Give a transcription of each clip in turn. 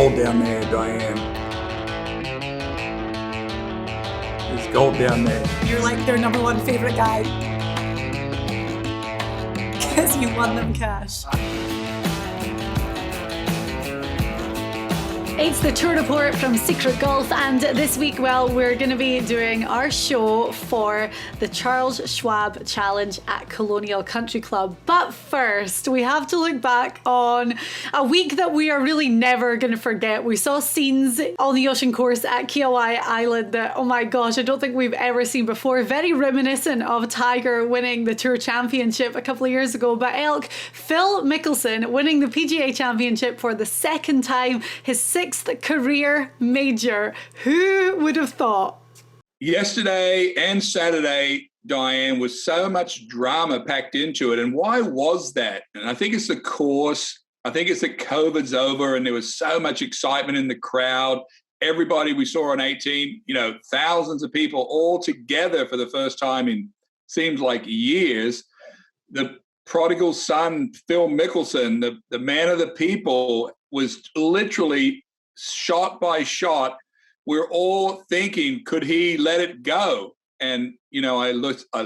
gold down there, Diane. There's gold down there. You're like their number one favorite guy. Because you won them cash. It's the Tour Report from Secret Golf, and this week, well, we're going to be doing our show for the Charles Schwab Challenge at Colonial Country Club. But first, we have to look back on a week that we are really never going to forget. We saw scenes on the ocean course at Kiawah Island that, oh my gosh, I don't think we've ever seen before. Very reminiscent of Tiger winning the Tour Championship a couple of years ago. But Elk, Phil Mickelson winning the PGA Championship for the second time, his sixth career major. Who would have thought? Yesterday and Saturday, Diane, was so much drama packed into it. And why was that? And I think it's the course. I think it's that COVID's over and there was so much excitement in the crowd. Everybody we saw on 18, thousands of people all together for the first time in seems like years. The prodigal son, Phil Mickelson, the man of the people, was literally shot by shot. We're all thinking, could he let it go? And, I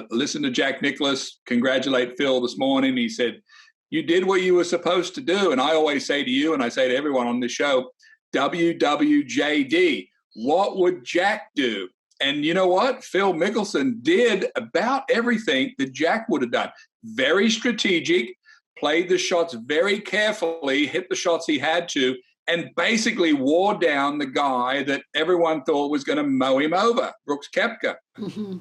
listened to Jack Nicklaus congratulate Phil this morning. He said, you did what you were supposed to do. And I always say to you, and I say to everyone on the show, WWJD, what would Jack do? And you know what? Phil Mickelson did about everything that Jack would have done. Very strategic, played the shots very carefully, hit the shots he had to, and basically wore down the guy that everyone thought was going to mow him over, Brooks Koepka. Mm-hmm.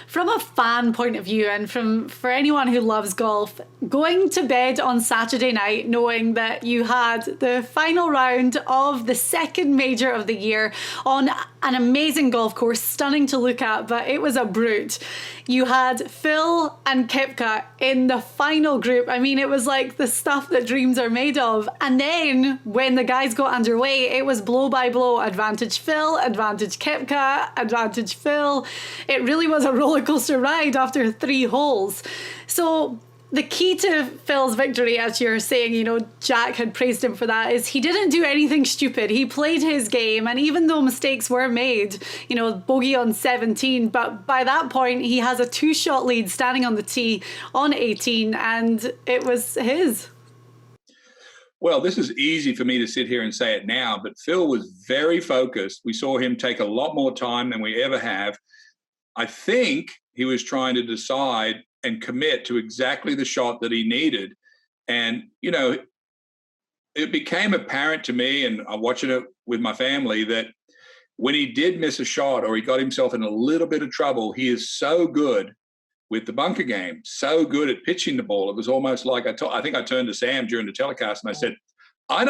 From a fan point of view, and for anyone who loves golf, going to bed on Saturday night knowing that you had the final round of the second major of the year on an amazing golf course, stunning to look at, but it was a brute. You had Phil and Koepka in the final group. I mean, it was like the stuff that dreams are made of. And then when the guys got underway, it was blow by blow. Advantage Phil, advantage Koepka, advantage Phil. It really was a roller coaster ride after 3 holes. So the key to Phil's victory, as you're saying, Jack had praised him for that, is he didn't do anything stupid. He played his game, and even though mistakes were made, bogey on 17, but by that point he has a 2-shot lead standing on the tee on 18, and it was his. Well, this is easy for me to sit here and say it now, but Phil was very focused. We saw him take a lot more time than we ever have. I think he was trying to decide and commit to exactly the shot that he needed. And, it became apparent to me, and I'm watching it with my family, that when he did miss a shot or he got himself in a little bit of trouble, he is so good with the bunker game, so good at pitching the ball. It was almost like I think I turned to Sam during the telecast and I said, I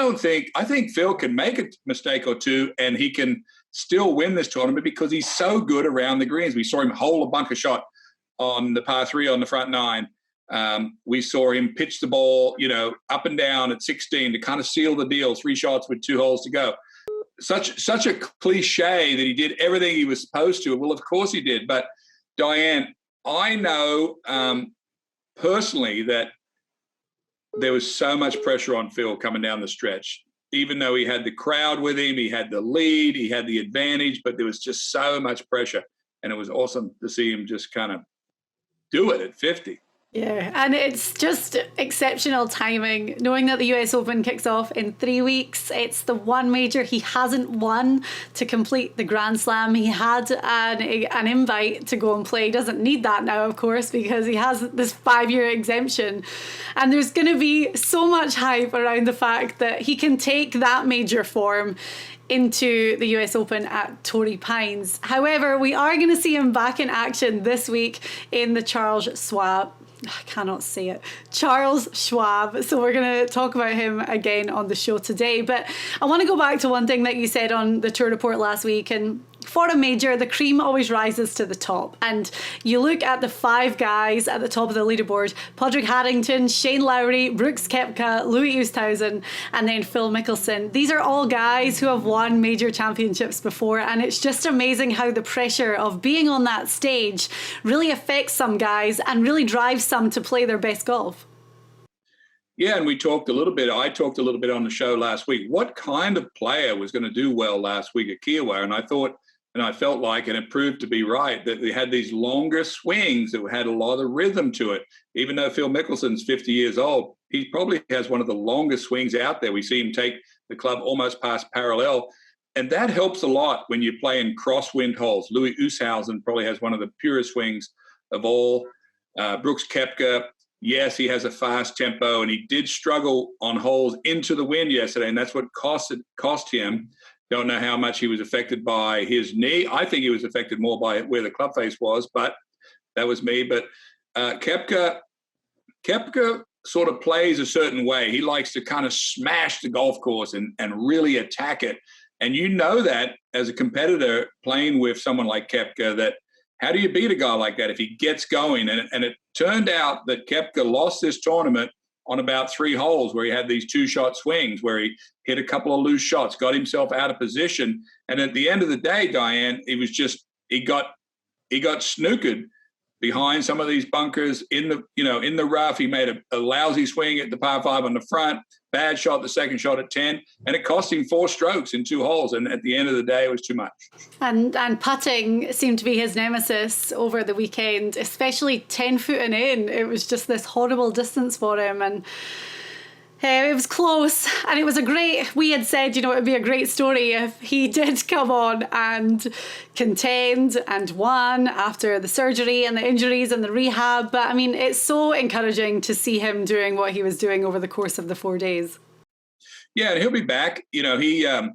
think Phil can make a mistake or two and he can still win this tournament because he's so good around the greens. We saw him hole a bunker shot on the par 3 on the front 9. We saw him pitch the ball, up and down at 16 to kind of seal the deal, 3 shots with 2 holes to go. Such a cliche that he did everything he was supposed to. Well, of course he did. But Diane, I know personally that there was so much pressure on Phil coming down the stretch. Even though he had the crowd with him, he had the lead, he had the advantage, but there was just so much pressure. And it was awesome to see him just kind of do it at 50. Yeah, and it's just exceptional timing, knowing that the US Open kicks off in 3 weeks. It's the one major he hasn't won to complete the Grand Slam. He had an invite to go and play. He doesn't need that now, of course, because he has this 5-year exemption. And there's going to be so much hype around the fact that he can take that major form into the US Open at Torrey Pines. However, we are going to see him back in action this week in the Charles Schwab. I cannot say it. Charles Schwab. So we're going to talk about him again on the show today. But I want to go back to one thing that you said on the Tour Report last week. And for a major, the cream always rises to the top. And you look at the 5 guys at the top of the leaderboard: Padraig Harrington, Shane Lowry, Brooks Koepka, Louis Oosthuizen, and then Phil Mickelson. These are all guys who have won major championships before. And it's just amazing how the pressure of being on that stage really affects some guys and really drives some to play their best golf. Yeah, and we talked a little bit. I talked a little bit on the show last week. What kind of player was going to do well last week at Kiawah? And I thought, and I felt like, and it proved to be right, that they had these longer swings that had a lot of rhythm to it. Even though Phil Mickelson's 50 years old, he probably has one of the longest swings out there. We see him take the club almost past parallel. And that helps a lot when you play in crosswind holes. Louis Oosthuizen probably has one of the purest swings of all. Brooks Koepka, yes, he has a fast tempo, and he did struggle on holes into the wind yesterday, and that's what cost him. Don't know how much he was affected by his knee. I think he was affected more by where the club face was, but that was me. But Koepka sort of plays a certain way. He likes to kind of smash the golf course and really attack it. And you know that as a competitor playing with someone like Koepka, that how do you beat a guy like that if he gets going? And it turned out that Koepka lost this tournament on about 3 holes where he had these 2-shot swings where he hit a couple of loose shots, got himself out of position. And at the end of the day, Diane, he got snookered behind some of these bunkers in the rough. He made a lousy swing at the par 5 on the front, bad shot the second shot at 10, and it cost him 4 strokes in 2 holes. And at the end of the day, it was too much. And putting seemed to be his nemesis over the weekend, especially 10 foot and in. It was just this horrible distance for him. And it was close, and it was we had said, it would be a great story if he did come on and contend and won after the surgery and the injuries and the rehab. But I mean, it's so encouraging to see him doing what he was doing over the course of the 4 days. Yeah, and he'll be back. He's an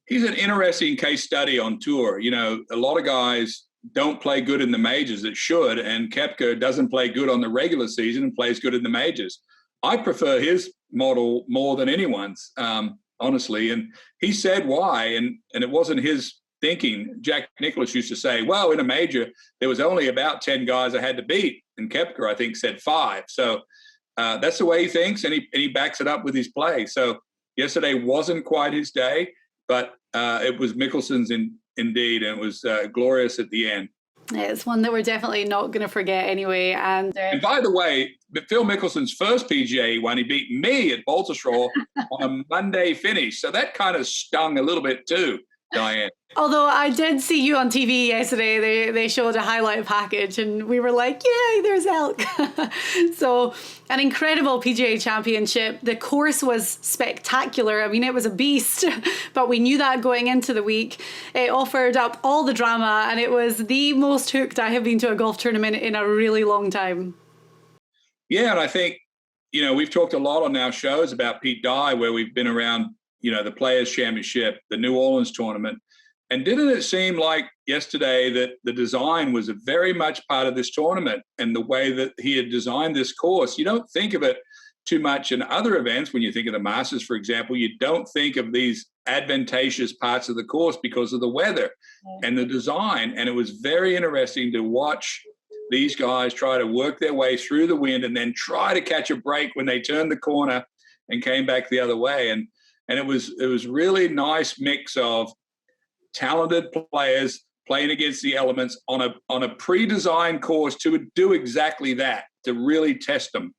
interesting case study on tour. A lot of guys don't play good in the majors that should, and Koepka doesn't play good on the regular season and plays good in the majors. I prefer his model more than anyone's, honestly. And he said why, and it wasn't his thinking. Jack Nicklaus used to say, well, in a major, there was only about 10 guys I had to beat. And Koepka, I think, said 5. So that's the way he thinks, and he backs it up with his play. So yesterday wasn't quite his day, but it was Mickelson's indeed, and it was glorious at the end. It's one that we're definitely not going to forget anyway. And by the way, Phil Mickelson's first PGA one, he beat me at Baltusrol on a Monday finish. So that kind of stung a little bit too, Diane. Although I did see you on TV yesterday, they showed a highlight package and we were like, yay, there's Elk. So an incredible PGA championship. The course was spectacular. I mean, it was a beast, but we knew that going into the week. It offered up all the drama, and it was the most hooked I have been to a golf tournament in a really long time. Yeah, and I think, we've talked a lot on our shows about Pete Dye, where we've been around, the Players' Championship, the New Orleans tournament. And didn't it seem like yesterday that the design was very much part of this tournament, and the way that he had designed this course? You don't think of it too much in other events. When you think of the Masters, for example, you don't think of these advantageous parts of the course because of the weather and the design. And it was very interesting to watch these guys try to work their way through the wind and then try to catch a break when they turned the corner and came back the other way. And it was really nice mix of talented players playing against the elements on a pre-designed course to do exactly that, to really test them.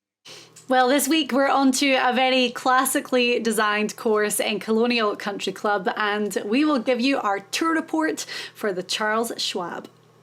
Well, this week we're on to a very classically designed course in Colonial Country Club, and we will give you our tour report for the Charles Schwab.